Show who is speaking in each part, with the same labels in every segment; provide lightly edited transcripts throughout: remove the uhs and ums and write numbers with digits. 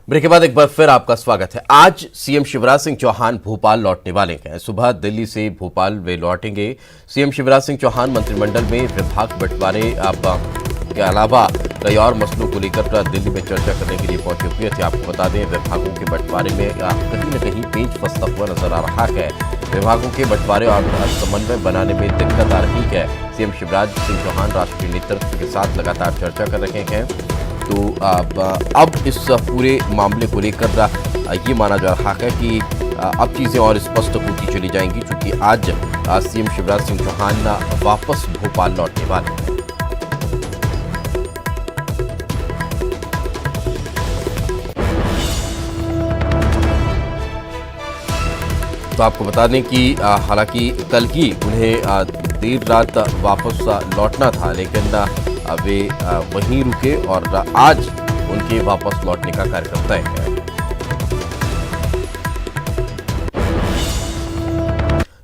Speaker 1: Break के बाद एक बार फिर आपका स्वागत है। आज सीएम शिवराज सिंह चौहान भोपाल लौटने वाले हैं। सुबह दिल्ली से भोपाल वे लौटेंगे। सीएम शिवराज सिंह चौहान मंत्रिमंडल में विभाग बंटवारे के अलावा कई और मसलों को लेकर दिल्ली में चर्चा करने के लिए पहुंचे हुए थे। आपको बता दें, विभागों के बंटवारे में कहीं न कहीं पेच फंसता हुआ नजर आ रहा है। विभागों के बंटवारे और समन्वय बनाने में दिक्कत आ रही है। सीएम शिवराज सिंह चौहान राष्ट्रीय नेतृत्व के साथ लगातार चर्चा कर रहे हैं। तो अब इस पूरे मामले को लेकर ये माना जा रहा है कि अब चीज़ें और स्पष्ट होती चली जाएंगी, क्योंकि आज सीएम शिवराज सिंह चौहान वापस भोपाल लौटने वाले हैं। तो आपको बता दें कि हालांकि कल ही उन्हें देर रात वापस लौटना था, लेकिन वे वहीं रुके और आज उनके वापस लौटने का कार्यक्रम तय है।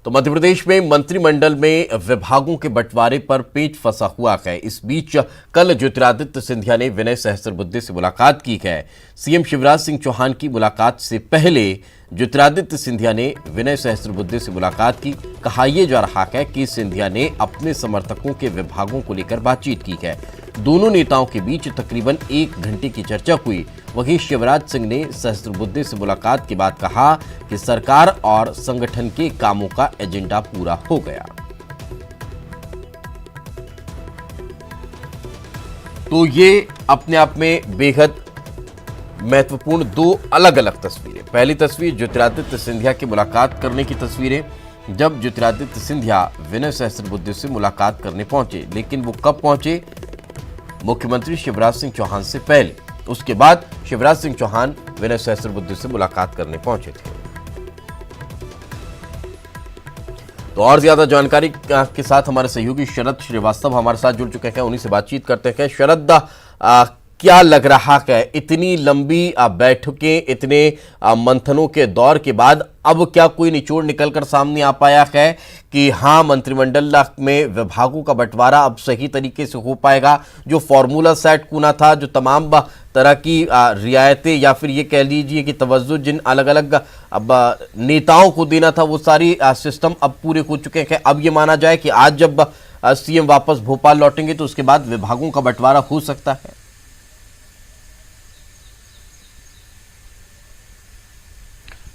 Speaker 1: तो मध्य प्रदेश में मंत्रिमंडल में विभागों के बंटवारे पर पेच फंसा हुआ है। इस बीच कल ज्योतिरादित्य सिंधिया ने विनय सहस्त्रबुद्धे से मुलाकात की है। सीएम शिवराज सिंह चौहान की मुलाकात से पहले ज्योतिरादित्य सिंधिया ने विनय सहस्त्रबुद्धे से मुलाकात की। कहा यह जा रहा है कि सिंधिया ने अपने समर्थकों के विभागों को लेकर बातचीत की है। दोनों नेताओं के बीच तकरीबन 1 घंटे की चर्चा हुई। वहीं शिवराज सिंह ने सहस्त्रबुद्धे से मुलाकात के बाद कहा कि सरकार और संगठन के कामों का एजेंडा पूरा हो गया। तो ये अपने आप में बेहद महत्वपूर्ण 2 अलग अलग तस्वीरें। पहली तस्वीर ज्योतिरादित्य सिंधिया की मुलाकात करने की तस्वीरें, जब ज्योतिरादित्य सिंधिया विनय सहस्त्रबुद्धे से मुलाकात करने पहुंचे। लेकिन वो कब पहुंचे? मुख्यमंत्री शिवराज सिंह चौहान से पहले। उसके बाद शिवराज सिंह चौहान विनय सहस्त्रबुद्धे से मुलाकात करने पहुंचे थे। तो और ज्यादा जानकारी के साथ हमारे सहयोगी शरद श्रीवास्तव हमारे साथ जुड़ चुके हैं। उन्हीं से बातचीत करते हैं। शरद, क्या लग रहा है, इतनी लंबी बैठकें, इतने मंथनों के दौर के बाद अब क्या कोई निचोड़ निकलकर सामने आ पाया है कि हाँ, मंत्रिमंडल में विभागों का बंटवारा अब सही तरीके से हो पाएगा? जो फॉर्मूला सेट होना था, जो तमाम तरह की रियायतें या फिर ये कह लीजिए कि तवज्जो जिन अलग अलग अब नेताओं को देना था, वो सारी सिस्टम अब पूरे हो चुके हैं। अब ये माना जाए कि आज जब सीएम वापस भोपाल लौटेंगे तो उसके बाद विभागों का बंटवारा हो सकता है।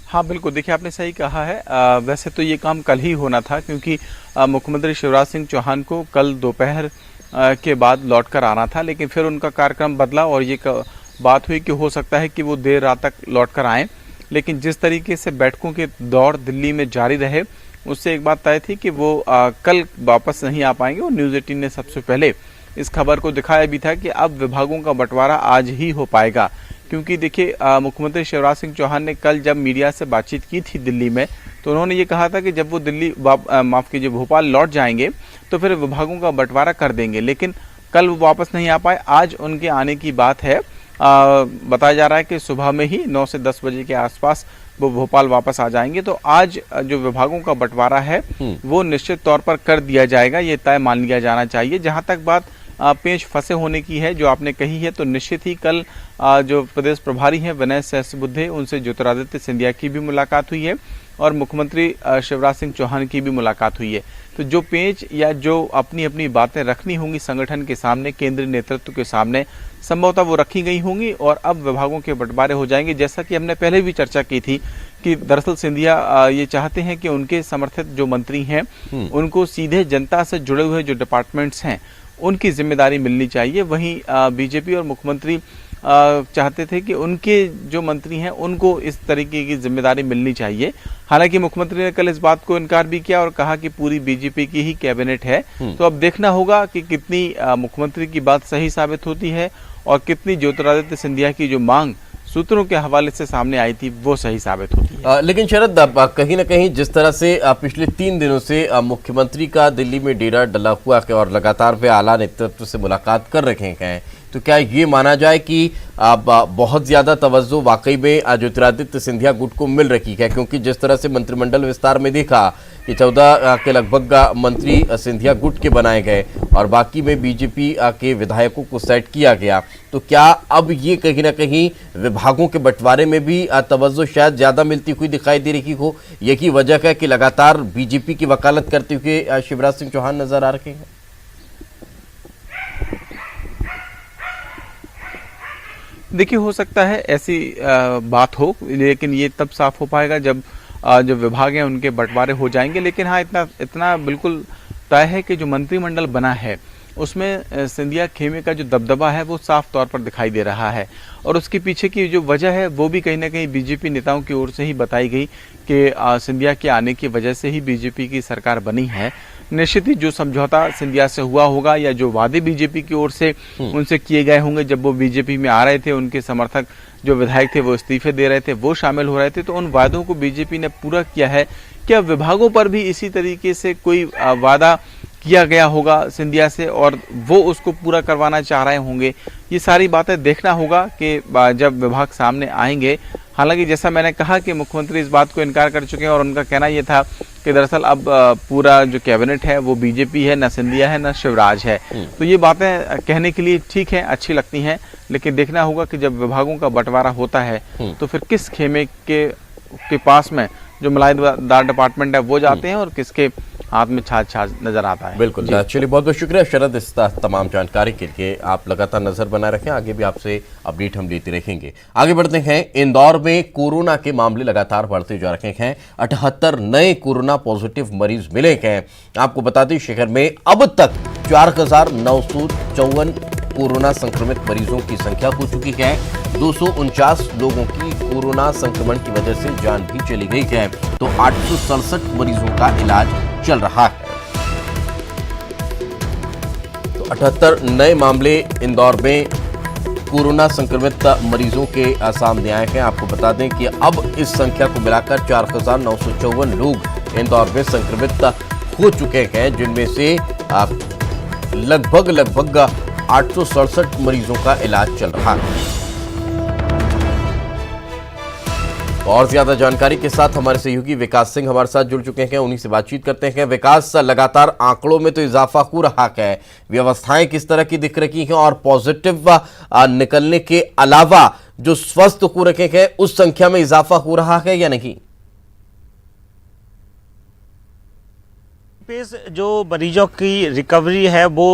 Speaker 2: हाँ बिल्कुल, देखिए आपने सही कहा है। वैसे तो ये काम कल ही होना था, क्योंकि मुख्यमंत्री शिवराज सिंह चौहान को कल दोपहर के बाद लौटकर आना था, लेकिन फिर उनका कार्यक्रम बदला और ये बात हुई कि हो सकता है कि वो देर रात तक लौटकर आएँ। लेकिन जिस तरीके से बैठकों के दौर दिल्ली में जारी रहे, उससे एक बात तय थी कि वो कल वापस नहीं आ पाएंगे। और न्यूज़ 18 ने सबसे पहले इस खबर को दिखाया भी था कि अब विभागों का बंटवारा आज ही हो पाएगा। क्योंकि देखिए, मुख्यमंत्री शिवराज सिंह चौहान ने कल जब मीडिया से बातचीत की थी दिल्ली में, तो उन्होंने ये कहा था कि जब वो दिल्ली माफ़ कीजिए भोपाल लौट जाएंगे तो फिर विभागों का बंटवारा कर देंगे। लेकिन कल वो वापस नहीं आ पाए। आज उनके आने की बात है। बताया जा रहा है कि सुबह में ही 9 से 10 बजे के आसपास वो भोपाल वापस आ जाएंगे। तो आज जो विभागों का बंटवारा है वो निश्चित तौर पर कर दिया जाएगा, ये तय मान लिया जाना चाहिए। जहाँ तक बात पेच फंसे होने की है जो आपने कही है, तो निश्चित ही कल जो प्रदेश प्रभारी हैं विनय सहस्त्रबुद्धे, उनसे ज्योतिरादित्य सिंधिया की भी मुलाकात हुई है और मुख्यमंत्री शिवराज सिंह चौहान की भी मुलाकात हुई है। तो जो पेच या जो अपनी अपनी बातें रखनी होंगी संगठन के सामने, केंद्रीय नेतृत्व के सामने, संभवतः वो रखी गई होंगी और अब विभागों के बंटवारे हो जाएंगे। जैसा कि हमने पहले भी चर्चा की थी कि दरअसल सिंधिया ये चाहते हैं कि उनके समर्थित जो मंत्री हैं उनको सीधे जनता से जुड़े हुए जो डिपार्टमेंट्स हैं उनकी जिम्मेदारी मिलनी चाहिए। वहीं बीजेपी और मुख्यमंत्री चाहते थे कि उनके जो मंत्री हैं उनको इस तरीके की जिम्मेदारी मिलनी चाहिए। हालांकि मुख्यमंत्री ने कल इस बात को इनकार भी किया और कहा कि पूरी बीजेपी की ही कैबिनेट है। तो अब देखना होगा कि कितनी मुख्यमंत्री की बात सही साबित होती है और कितनी ज्योतिरादित्य सिंधिया की जो मांग सूत्रों के हवाले से सामने आई थी वो सही साबित होती है।
Speaker 1: लेकिन शरद, कहीं ना कहीं जिस तरह से पिछले 3 दिनों से मुख्यमंत्री का दिल्ली में डेरा डला हुआ है और लगातार वे आला नेतृत्व से मुलाकात कर रहे हैं, तो क्या ये माना जाए कि अब बहुत ज्यादा तवज्जो वाकई में ज्योतिरादित्य सिंधिया गुट को मिल रही है? क्योंकि जिस तरह से मंत्रिमंडल विस्तार में देखा कि 14 के लगभग मंत्री सिंधिया गुट के बनाए गए और बाकी में बीजेपी के विधायकों को सेट किया गया, तो क्या अब ये कहीं ना कहीं विभागों के बंटवारे में भी तवज्जो शायद ज्यादा मिलती हुई दिखाई दे रही हो? यही वजह है कि लगातार बीजेपी की वकालत करते हुए शिवराज सिंह चौहान नजर आ रहे हैं?
Speaker 2: देखिए, हो सकता है ऐसी बात हो, लेकिन ये तब साफ हो पाएगा जब जो विभाग हैं उनके बंटवारे हो जाएंगे। लेकिन हाँ, इतना बिल्कुल तय है कि जो मंत्रिमंडल बना है उसमें सिंधिया खेमे का जो दबदबा है वो साफ तौर पर दिखाई दे रहा है। और उसके पीछे की जो वजह है वो भी कहीं ना कहीं बीजेपी नेताओं की ओर से ही बताई गई कि सिंधिया के आने की वजह से ही बीजेपी की सरकार बनी है। निश्चित ही जो समझौता सिंधिया से हुआ होगा या जो वादे बीजेपी की ओर से उनसे किए गए होंगे, जब वो बीजेपी में आ रहे थे, उनके समर्थक जो विधायक थे वो इस्तीफे दे रहे थे, वो शामिल हो रहे थे, तो उन वादों को बीजेपी ने पूरा किया है। क्या विभागों पर भी इसी तरीके से कोई वादा किया गया होगा सिंधिया से और वो उसको पूरा करवाना चाह रहे होंगे? ये सारी बातें देखना होगा कि जब विभाग सामने आएंगे। हालांकि जैसा मैंने कहा कि मुख्यमंत्री इस बात को इनकार कर चुके हैं और उनका कहना ये था कि दरअसल अब पूरा जो कैबिनेट है वो बीजेपी है, न सिंधिया है, न शिवराज है। तो ये बातें कहने के लिए ठीक है, अच्छी लगती हैं, लेकिन देखना होगा कि जब विभागों का बंटवारा होता है तो फिर किस खेमे के पास में जो मलाईदार डिपार्टमेंट है वो जाते हैं और किसके हाथ में छाछ नजर आता है।
Speaker 1: बिल्कुल, चलिए बहुत बहुत शुक्रिया शरद इस तमाम जानकारी के लिए। आप लगातार नजर बनाए रखें, आगे भी आपसे अपडेट हम लेते रहेंगे। आगे बढ़ते हैं। इंदौर में कोरोना के मामले लगातार बढ़ते जा रहे हैं। 78 नए कोरोना पॉजिटिव मरीज मिले हैं। आपको बता दें शहर में अब तक 4,954 कोरोना संक्रमित मरीजों की संख्या हो चुकी है। 249 लोगों की कोरोना संक्रमण की वजह से जान भी चली गई है, तो 867 मरीजों का इलाज चल रहा है। तो 78 नए मामले इंदौर में कोरोना संक्रमित मरीजों के सामने आए हैं। आपको बता दें कि अब इस संख्या को मिलाकर 4,954 लोग इंदौर में संक्रमित हो चुके हैं, जिनमें से लगभग 867 मरीजों का इलाज चल रहा है। और ज्यादा जानकारी के साथ हमारे सहयोगी विकास सिंह हमारे साथ जुड़ चुके हैं, उन्हीं से बातचीत करते हैं। विकास, लगातार आंकड़ों में तो इजाफा हो रहा है, व्यवस्थाएं किस तरह की दिख रही हैं और पॉजिटिव निकलने के अलावा जो स्वस्थ हो रखे हैं उस संख्या में इजाफा हो रहा है या नहीं?
Speaker 3: जो मरीजों की रिकवरी है वो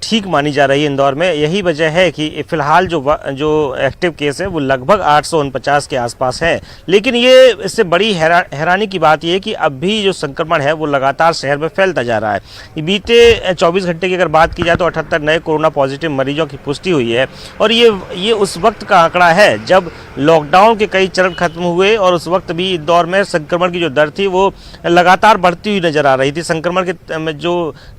Speaker 3: ठीक मानी जा रही है इंदौर में। यही वजह है कि फिलहाल जो एक्टिव केस है वो लगभग 849 के आसपास है। लेकिन ये इससे बड़ी हैरानी की बात ये है कि अब भी जो संक्रमण है वो लगातार शहर में फैलता जा रहा है। बीते 24 घंटे की अगर बात की जाए तो 78 नए कोरोना पॉजिटिव मरीजों की पुष्टि हुई है। और ये उस वक्त का आंकड़ा है जब लॉकडाउन के कई चरण खत्म हुए और उस वक्त भी इंदौर में संक्रमण की जो दर थी वो लगातार बढ़ती हुई नजर आ रही थी। संक्रमण के जो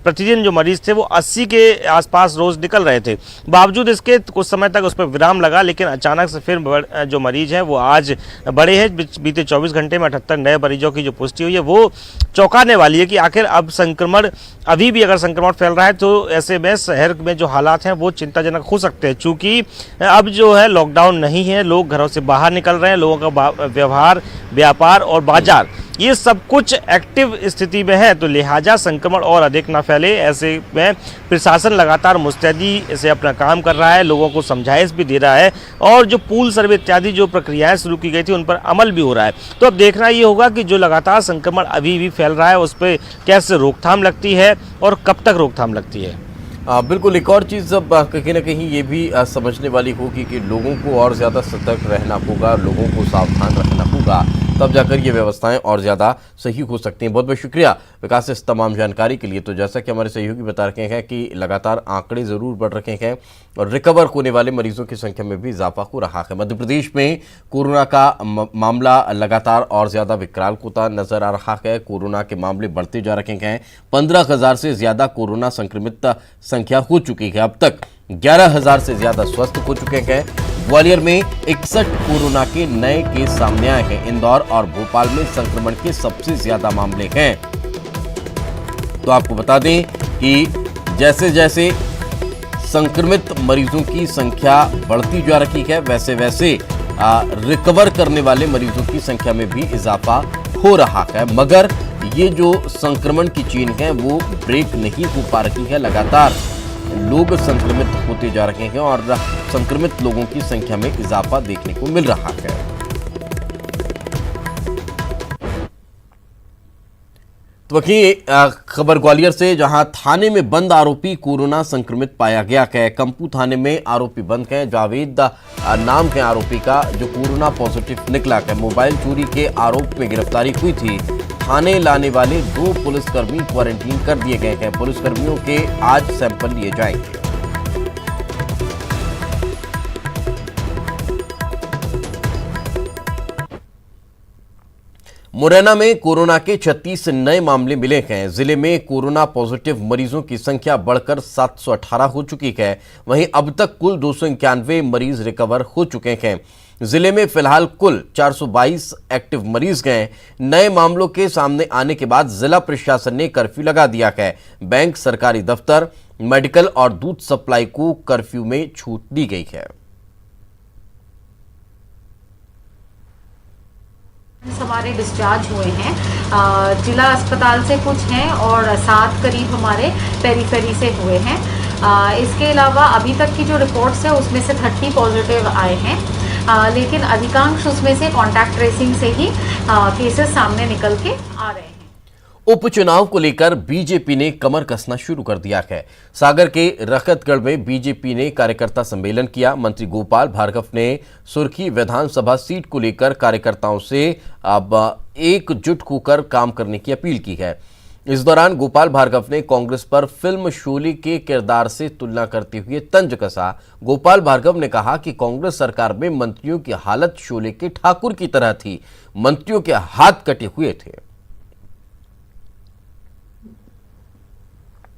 Speaker 3: प्रतिदिन जो मरीज थे वो 80 के आसपास रोज निकल रहे थे। बावजूद इसके कुछ समय तक उस पर विराम लगा, लेकिन अचानक से फिर जो मरीज हैं वो आज बढ़े हैं। बीते 24 घंटे में 78 नए मरीजों की जो पुष्टि हुई है वो चौंकाने वाली है कि आखिर अब संक्रमण अभी भी अगर संक्रमण फैल रहा है तो ऐसे में शहर में जो हालात हैं वो चिंताजनक हो सकते हैं। चूँकि अब जो है लॉकडाउन नहीं है, लोग घरों से बाहर निकल रहे हैं, लोगों का व्यवहार, व्यापार और बाजार ये सब कुछ एक्टिव स्थिति में है, तो लिहाजा संक्रमण और अधिक ना फैले ऐसे में प्रशासन लगातार मुस्तैदी से अपना काम कर रहा है, लोगों को समझाइश भी दे रहा है और जो पूल सर्वे इत्यादि जो प्रक्रियाएं शुरू की गई थी उन पर अमल भी हो रहा है। तो अब देखना ये होगा कि जो लगातार संक्रमण अभी भी फैल रहा है उस पर कैसे रोकथाम लगती है और कब तक रोकथाम लगती है।
Speaker 1: बिल्कुल, एक और चीज़ अब कहीं ना कहीं ये भी समझने वाली होगी कि लोगों को और ज़्यादा सतर्क रहना होगा, लोगों को सावधान रखना होगा, तब जाकर ये व्यवस्थाएं और ज़्यादा सही हो सकती हैं। बहुत बहुत शुक्रिया विकास इस तमाम जानकारी के लिए। तो जैसा कि हमारे सहयोगी बता रहे हैं कि लगातार आंकड़े ज़रूर बढ़ रहे हैं और रिकवर होने वाले मरीजों की संख्या में भी इजाफा हो रहा है। मध्य प्रदेश में कोरोना का मामला लगातार और ज़्यादा विकराल होता नजर आ रहा है। कोरोना के मामले बढ़ते जा रहे हैं। 15,000 से ज़्यादा कोरोना संक्रमित संख्या हो चुकी है। अब तक 11,000 से ज़्यादा स्वस्थ हो चुके हैं। ग्वालियर में 61 कोरोना के नए केस सामने आए हैं। इंदौर और भोपाल में संक्रमण के सबसे ज्यादा मामले हैं। तो आपको बता दें कि जैसे जैसे संक्रमित मरीजों की संख्या बढ़ती जा रही है, वैसे वैसे रिकवर करने वाले मरीजों की संख्या में भी इजाफा हो रहा है। मगर ये जो संक्रमण की चेन है वो ब्रेक नहीं हो पा रही है। लगातार लोग संक्रमित होते जा रहे हैं और संक्रमित लोगों की संख्या में इजाफा देखने को मिल रहा है। तो वहीं खबर ग्वालियर से, जहां थाने में बंद आरोपी कोरोना संक्रमित पाया गया है। कंपू थाने में आरोपी बंद है। जावेद नाम के आरोपी का जो कोरोना पॉजिटिव निकला है। मोबाइल चोरी के आरोप में गिरफ्तारी हुई थी। थाने लाने वाले 2 पुलिसकर्मी क्वारंटीन कर दिए गए हैं। पुलिसकर्मियों के आज सैंपल लिए जाएंगे। मुरैना में कोरोना के 36 नए मामले मिले हैं। जिले में कोरोना पॉजिटिव मरीजों की संख्या बढ़कर 718 हो चुकी है। वहीं अब तक कुल 291 मरीज रिकवर हो चुके हैं। जिले में फिलहाल कुल 422 एक्टिव मरीज हैं। नए मामलों के सामने आने के बाद जिला प्रशासन ने कर्फ्यू लगा दिया है। बैंक, सरकारी दफ्तर, मेडिकल और दूध सप्लाई को कर्फ्यू में छूट दी गई है।
Speaker 4: हमारे डिस्चार्ज हुए हैं जिला अस्पताल से कुछ हैं और 7 करीब हमारे पेरीफेरी से हुए हैं। इसके अलावा अभी तक की जो रिपोर्ट्स है उसमें से 30 पॉजिटिव आए हैं, लेकिन अधिकांश उसमें से कॉन्टैक्ट ट्रेसिंग से ही केसेस सामने निकल के आ रहे हैं।
Speaker 1: उपचुनाव को लेकर बीजेपी ने कमर कसना शुरू कर दिया है। सागर के रखतगढ़ में बीजेपी ने कार्यकर्ता सम्मेलन किया। मंत्री गोपाल भार्गव ने सुर्खी विधानसभा सीट को लेकर कार्यकर्ताओं से अब एकजुट होकर काम करने की अपील की है। इस दौरान गोपाल भार्गव ने कांग्रेस पर फिल्म शोले के किरदार से तुलना करते हुए तंज कसा। गोपाल भार्गव ने कहा कि कांग्रेस सरकार में मंत्रियों की हालत शोले के ठाकुर की तरह थी। मंत्रियों के हाथ कटे हुए थे।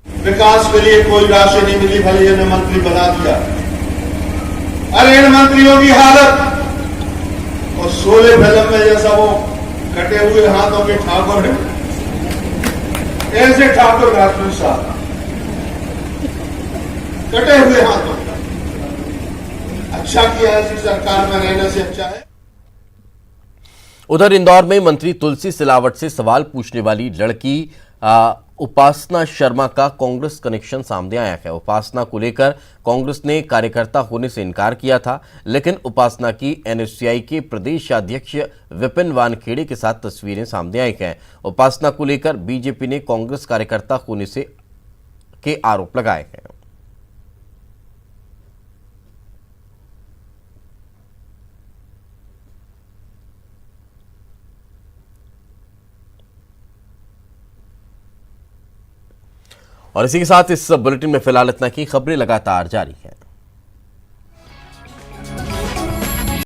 Speaker 5: विकास के लिए कोई राशि नहीं मिली, भले इन्हें मंत्री बना दिया। अरे इन मंत्रियों की हालत और शोले फिल्म में जैसा वो कटे हुए हाथों के ठाकुर है, ऐसे ठाकुर राजपूत साहब कटे हुए हाथों। अच्छा किया ऐसी सरकार में रहने से अच्छा है।
Speaker 1: उधर इंदौर में मंत्री तुलसी सिलावट से सवाल पूछने वाली लड़की उपासना शर्मा का कांग्रेस कनेक्शन सामने आया है। उपासना को लेकर कांग्रेस ने कार्यकर्ता होने से इनकार किया था, लेकिन उपासना की एनएसयूआई के प्रदेश अध्यक्ष विपिन वानखेड़े के साथ तस्वीरें सामने आई हैं। उपासना को लेकर बीजेपी ने कांग्रेस कार्यकर्ता होने से के आरोप लगाए हैं। और इसी के साथ इस बुलेटिन में फिलहाल इतना ही। खबरें लगातार जारी हैं।